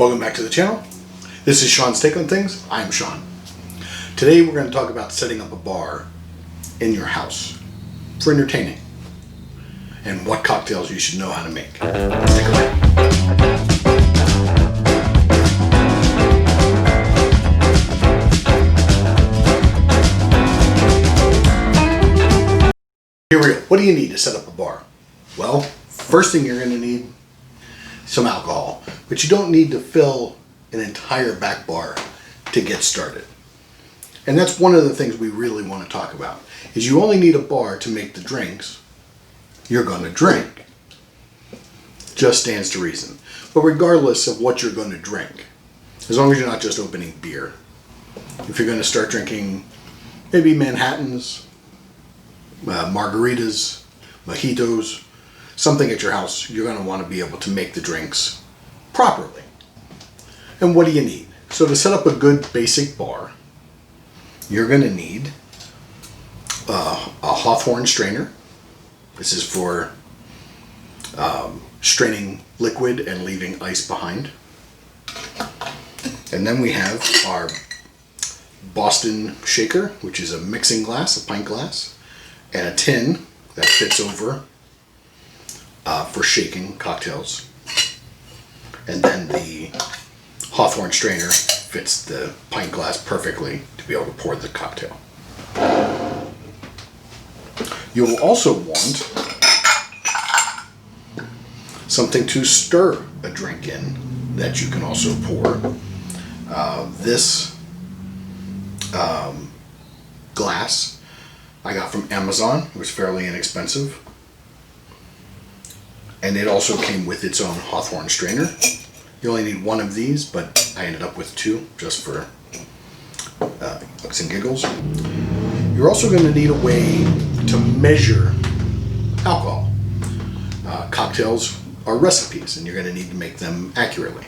Welcome back to the channel. This is Sean's Take on Things. I'm Sean. Today we're going to talk about setting up a bar in your house for entertaining and what cocktails you should know how to make. Stick around. Here we go. What do you need to set up a bar? Well, first thing you're going to need some alcohol, but you don't need to fill an entire back bar to get started. And that's one of the things we really want to talk about, is you only need a bar to make the drinks you're going to drink. Just stands to reason. But regardless of what you're going to drink, as long as you're not just opening beer, if you're going to start drinking maybe Manhattans, margaritas, mojitos, something at your house, you're going to want to be able to make the drinks properly. And what do you need? So to set up a good basic bar, you're going to need a Hawthorne strainer. This is for straining liquid and leaving ice behind. And then we have our Boston shaker, which is a mixing glass, a pint glass, and a tin that fits over for shaking cocktails. And then the Hawthorne strainer fits the pint glass perfectly to be able to pour the cocktail. You'll also want something to stir a drink in that you can also pour. This glass I got from Amazon. It was fairly inexpensive. And it also came with its own Hawthorne strainer. You only need one of these, but I ended up with two just for looks and giggles. You're also going to need a way to measure alcohol. Cocktails are recipes, and you're going to need to make them accurately.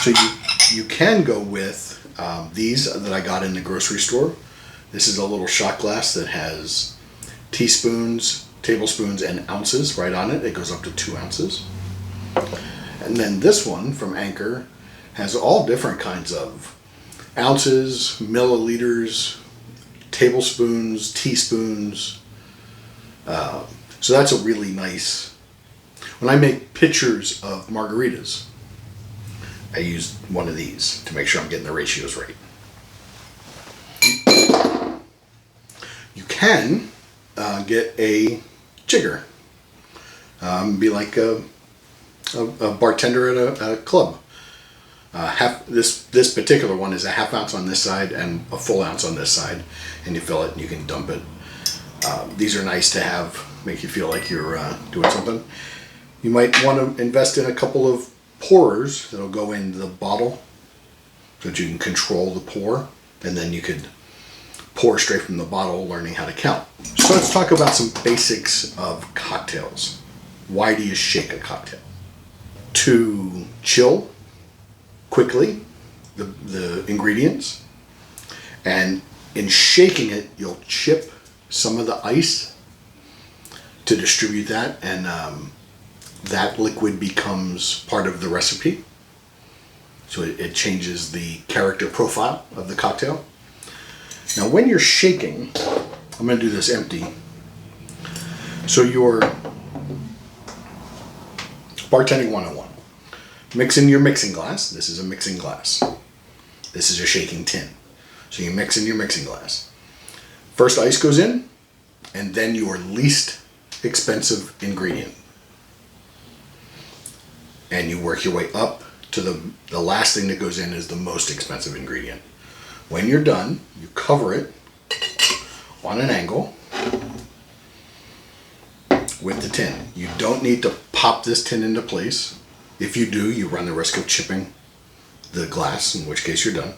So you can go with these that I got in the grocery store. This is a little shot glass that has teaspoons, tablespoons, and ounces right on it. It goes up to 2 ounces. And then this one from Anchor has all different kinds of ounces, milliliters, tablespoons, teaspoons. So that's a really nice. When I make pictures of margaritas, I use one of these to make sure I'm getting the ratios right. You can get a jigger. Be like a bartender at a club. This particular one is a half ounce on this side and a full ounce on this side, and you fill it and you can dump it. These are nice to have, make you feel like you're doing something. You might want to invest in a couple of pourers that'll go in the bottle so that you can control the pour, and then you could pour straight from the bottle, learning how to count. So let's talk about some basics of cocktails. Why do you shake a cocktail? To chill quickly the ingredients, and in shaking it you'll chip some of the ice to distribute that, and that liquid becomes part of the recipe, so it changes the character profile of the cocktail. Now when you're shaking, I'm going to do this empty, so you're bartending 101. Mix in your mixing glass. This is a mixing glass. This is a shaking tin. So you mix in your mixing glass. First ice goes in, and then your least expensive ingredient. And you work your way up to the last thing that goes in is the most expensive ingredient. When you're done, you cover it on an angle with the tin. You don't need to pop this tin into place. If you do, you run the risk of chipping the glass, in which case you're done.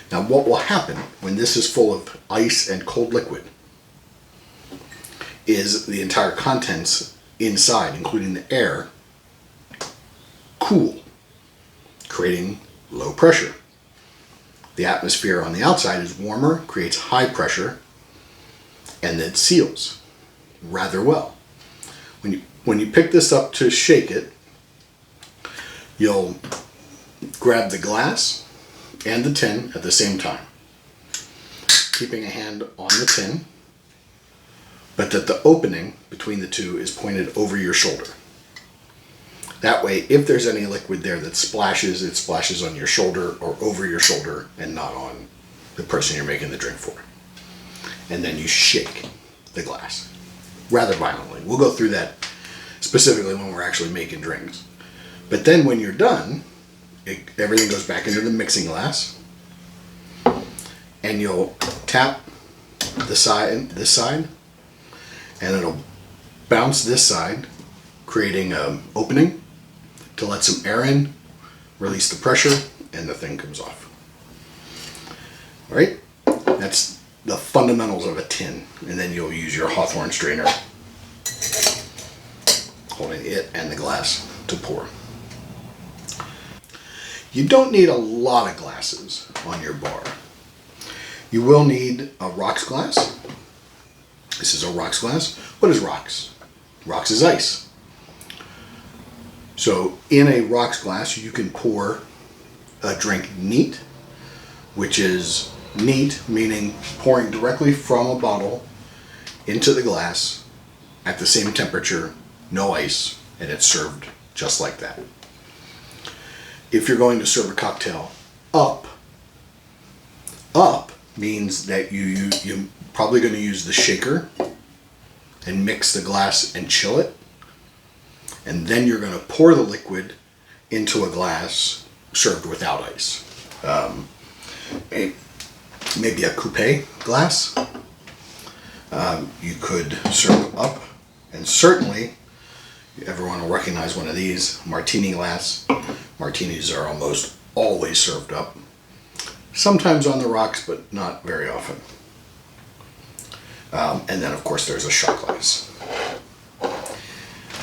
Now what will happen when this is full of ice and cold liquid is the entire contents inside, including the air, cool, creating low pressure. The atmosphere on the outside is warmer, creates high pressure, and it seals rather well. When you pick this up to shake it, you'll grab the glass and the tin at the same time, keeping a hand on the tin, but that the opening between the two is pointed over your shoulder. That way, if there's any liquid there that splashes, it splashes on your shoulder or over your shoulder and not on the person you're making the drink for. And then you shake the glass rather violently. We'll go through that specifically when we're actually making drinks. But then when you're done, everything goes back into the mixing glass, and you'll tap this side, and it'll bounce this side, creating an opening to let some air in, release the pressure, and the thing comes off. All right, that's the fundamentals of a tin. And then you'll use your Hawthorne strainer, holding it and the glass to pour. You don't need a lot of glasses on your bar. You will need a rocks glass. This is a rocks glass. What is rocks? Rocks is ice. So in a rocks glass, you can pour a drink neat, which is neat meaning pouring directly from a bottle into the glass at the same temperature, no ice, and it's served just like that. If you're going to serve a cocktail up means that you're probably going to use the shaker and mix the glass and chill it. And then you're going to pour the liquid into a glass served without ice. Maybe a coupe glass. You could serve up, and certainly everyone will recognize one of these, martini glass. Martinis are almost always served up. Sometimes on the rocks, but not very often. And then of course there's a shot glass.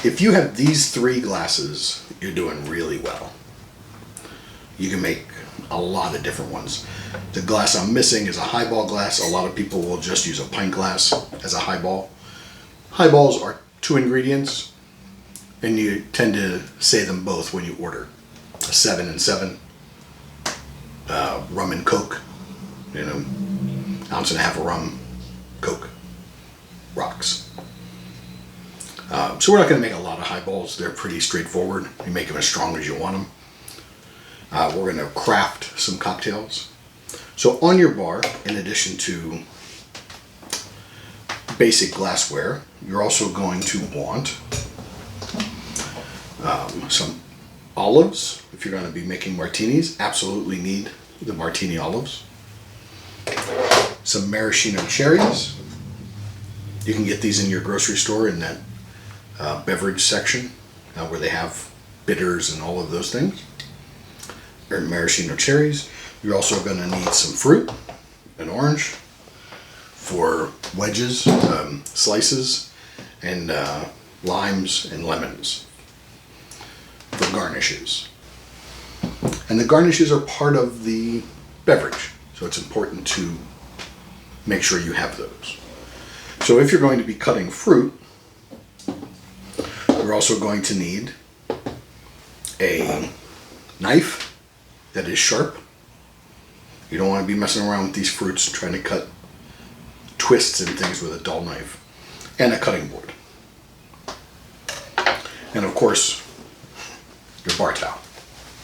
If you have these three glasses, you're doing really well. You can make a lot of different ones. The glass I'm missing is a highball glass. A lot of people will just use a pint glass as a highball. Highballs are 2 ingredients, and you tend to say them both when you order. A 7 and 7, rum and Coke, ounce and a half of rum, Coke, rocks. So we're not going to make a lot of highballs. They're pretty straightforward. You make them as strong as you want them. We're going to craft some cocktails. So on your bar, in addition to basic glassware, you're also going to want some olives. If you're going to be making martinis, absolutely need the martini olives. Some maraschino cherries. You can get these in your grocery store in that beverage section where they have bitters and all of those things. Or maraschino cherries. You're also going to need some fruit, an orange for wedges, slices, and limes and lemons for garnishes. And the garnishes are part of the beverage, so it's important to make sure you have those. So if you're going to be cutting fruit, you're also going to need a knife that is sharp. You don't want to be messing around with these fruits trying to cut twists and things with a dull knife. And a cutting board. And of course, your bar towel.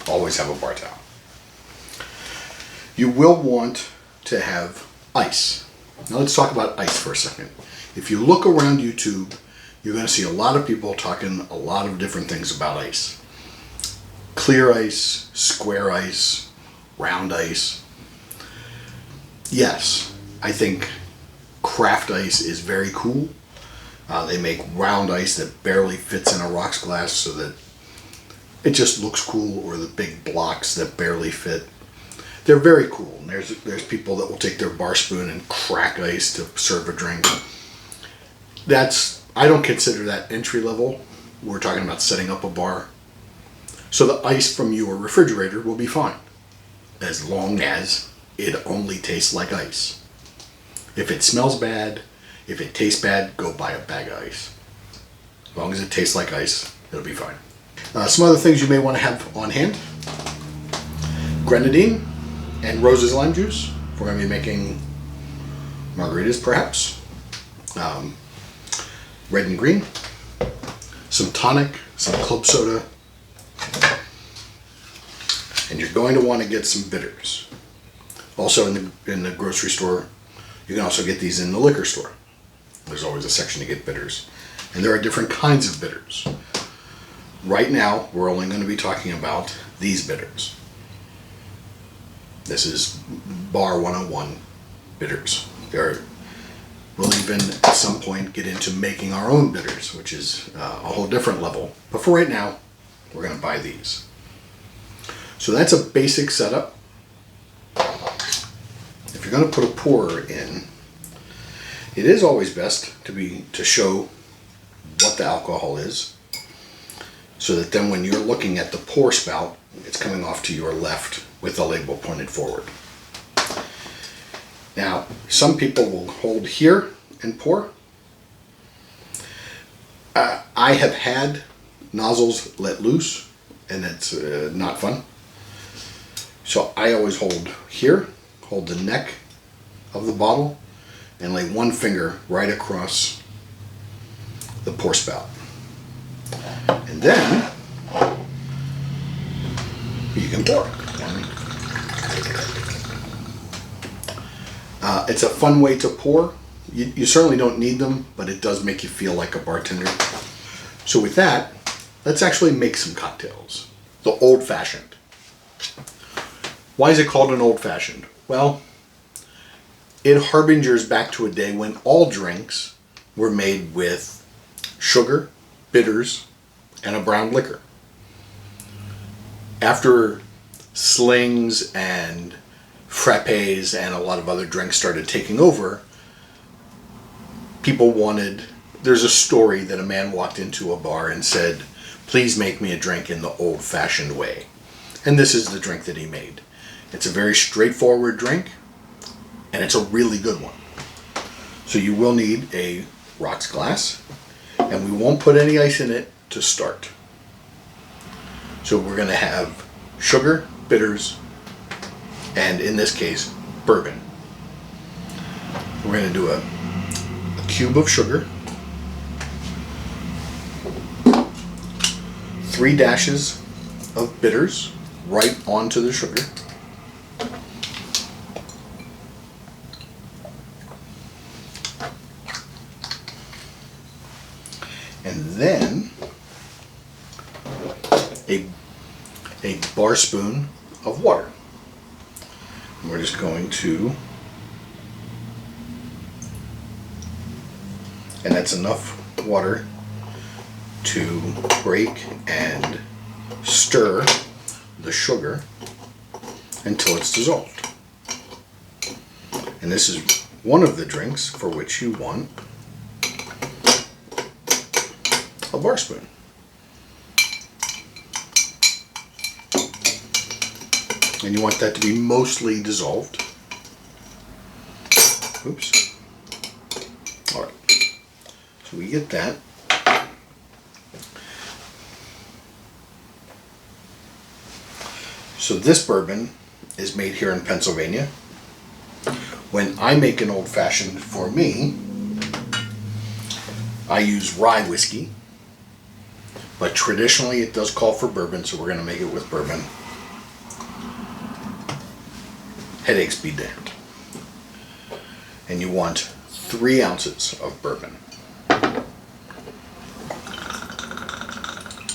Always have a bar towel. You will want to have ice. Now let's talk about ice for a second. If you look around YouTube, you're going to see a lot of people talking a lot of different things about ice. Clear ice, square ice, round ice. Yes, I think craft ice is very cool. They make round ice that barely fits in a rocks glass so that it just looks cool, or the big blocks that barely fit. They're very cool. And there's people that will take their bar spoon and crack ice to serve a drink. I don't consider that entry level. We're talking about setting up a bar. So the ice from your refrigerator will be fine, as long as it only tastes like ice. If it smells bad, if it tastes bad, go buy a bag of ice. As long as it tastes like ice, it'll be fine. Some other things you may want to have on hand. grenadine and Rose's lime juice. We're going to be making margaritas, perhaps. Red and green. Some tonic, some club soda. And you're going to want to get some bitters. Also in the grocery store, you can also get these in the liquor store. There's always a section to get bitters. And there are different kinds of bitters. Right now, we're only going to be talking about these bitters. This is Bar 101 bitters. We'll even at some point get into making our own bitters, which is a whole different level. But for right now, we're going to buy these. So that's a basic setup. If you're going to put a pourer in, it is always best to show what the alcohol is, so that then when you're looking at the pour spout, it's coming off to your left with the label pointed forward. Now, some people will hold here and pour. I have had nozzles let loose, and it's not fun. So I always hold here, hold the neck of the bottle, and lay one finger right across the pour spout. And then you can pour. It's a fun way to pour. You certainly don't need them, but it does make you feel like a bartender. So with that, let's actually make some cocktails. The old-fashioned. Why is it called an old-fashioned? Well, it harbingers back to a day when all drinks were made with sugar, bitters, and a brown liquor. After slings and frappes and a lot of other drinks started taking over, people wanted... There's a story that a man walked into a bar and said, "Please make me a drink in the old-fashioned way." And this is the drink that he made. It's a very straightforward drink, and it's a really good one. So you will need a rocks glass, and we won't put any ice in it to start. So we're going to have sugar, bitters, and in this case, bourbon. We're going to do a cube of sugar, 3 dashes of bitters right onto the sugar, and then a bar spoon of water. And we're just going to, and that's enough water to break and stir the sugar until it's dissolved. And this is one of the drinks for which you want a bar spoon. And you want that to be mostly dissolved. Oops. Alright. So we get that. So this bourbon is made here in Pennsylvania. When I make an old-fashioned for me, I use rye whiskey. But traditionally it does call for bourbon, so we're going to make it with bourbon. Headaches be damned. And you want 3 ounces of bourbon.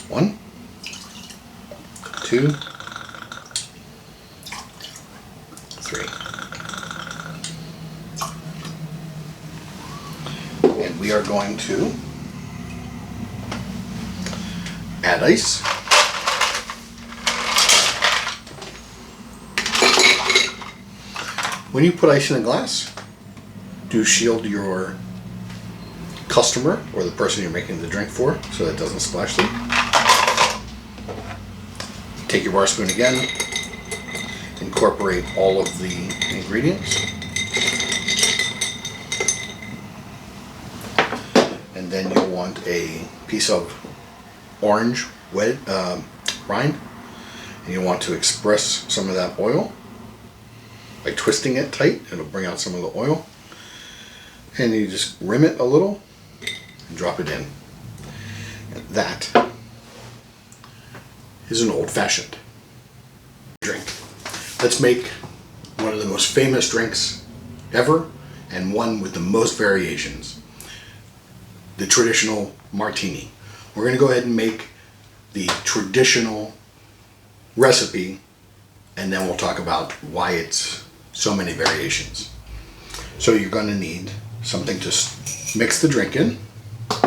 1, 2, 3. And we are going to add ice. When you put ice in a glass, do shield your customer or the person you're making the drink for so that it doesn't splash them. Take your bar spoon again, incorporate all of the ingredients, and then you'll want a piece of orange rind, And you want to express some of that oil by twisting it tight. It'll bring out some of the oil. And you just rim it a little and drop it in. And that is an old-fashioned drink. Let's make one of the most famous drinks ever, and one with the most variations. The traditional martini. We're going to go ahead and make the traditional recipe, and then we'll talk about why it's so many variations. So you're going to need something to mix the drink in,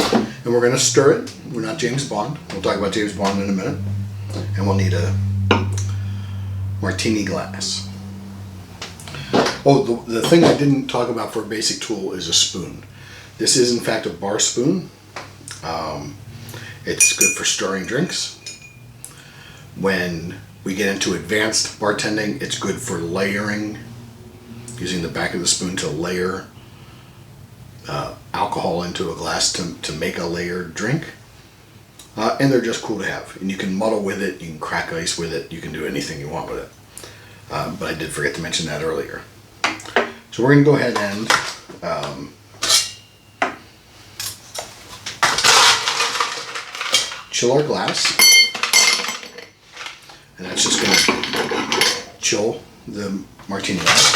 and we're going to stir it. We're not James Bond. We'll talk about James Bond in a minute. And we'll need a martini glass. Oh, the thing I didn't talk about for a basic tool is a spoon. This is in fact a bar spoon. It's good for stirring drinks. When we get into advanced bartending, it's good for layering, using the back of the spoon to layer alcohol into a glass to make a layered drink. And they're just cool to have. And you can muddle with it, you can crack ice with it, you can do anything you want with it. But I did forget to mention that earlier. So we're going to go ahead and chill our glass. And that's just going to chill the martini glass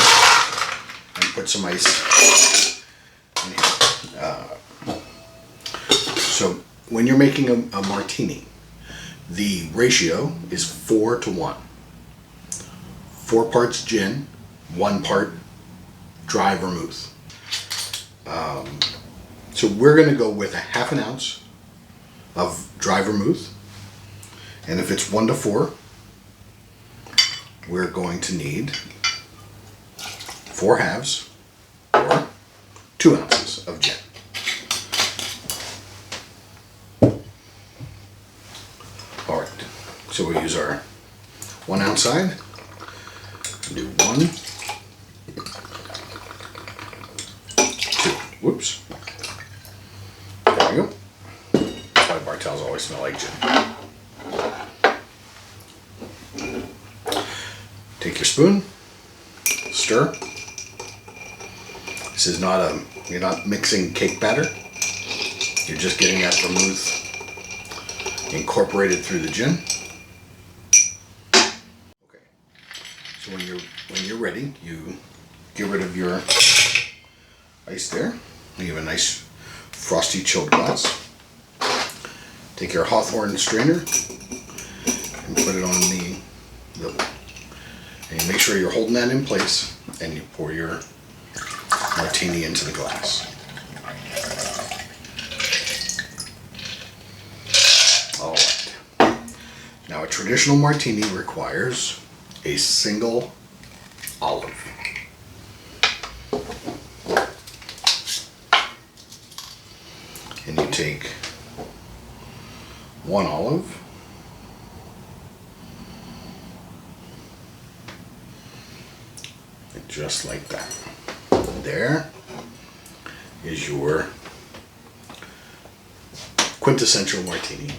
and put some ice in here. So when you're making a martini, the ratio is 4 to 1. 4 parts gin, 1 part dry vermouth. So we're going to go with a half an ounce of dry vermouth. And if it's 1 to 4, we're going to need 4 halves or 2 ounces of gin. All right, so we'll use our 1 ounce side. Do 1, 2. Whoops. There we go. That's why Bartels always smell like gin. Take your spoon, stir. This is not you're not mixing cake batter. You're just getting that vermouth incorporated through the gin. Okay. So when you're ready, you get rid of your ice there. You have a nice frosty chilled glass. Take your Hawthorne strainer and put it on the and you make sure you're holding that in place, and you pour your martini into the glass. All right. Now a traditional martini requires a single olive. And you take 1 olive, just like that. There is your quintessential martini.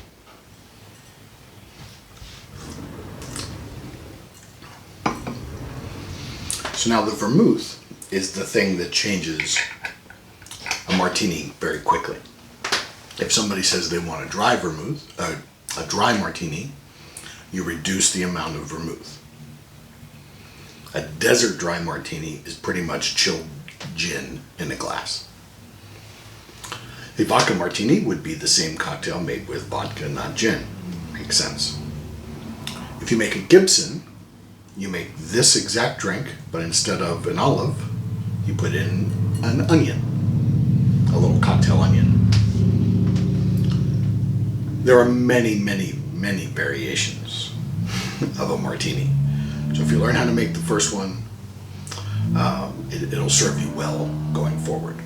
So now the vermouth is the thing that changes a martini very quickly. If somebody says they want a dry vermouth, a dry martini, you reduce the amount of vermouth. A desert dry martini is pretty much chilled gin in a glass. A vodka martini would be the same cocktail made with vodka, not gin. Makes sense. If you make a Gibson, you make this exact drink, but instead of an olive, you put in an onion, a little cocktail onion. There are many, many, many variations of a martini. So if you learn how to make the first one, it'll serve you well going forward.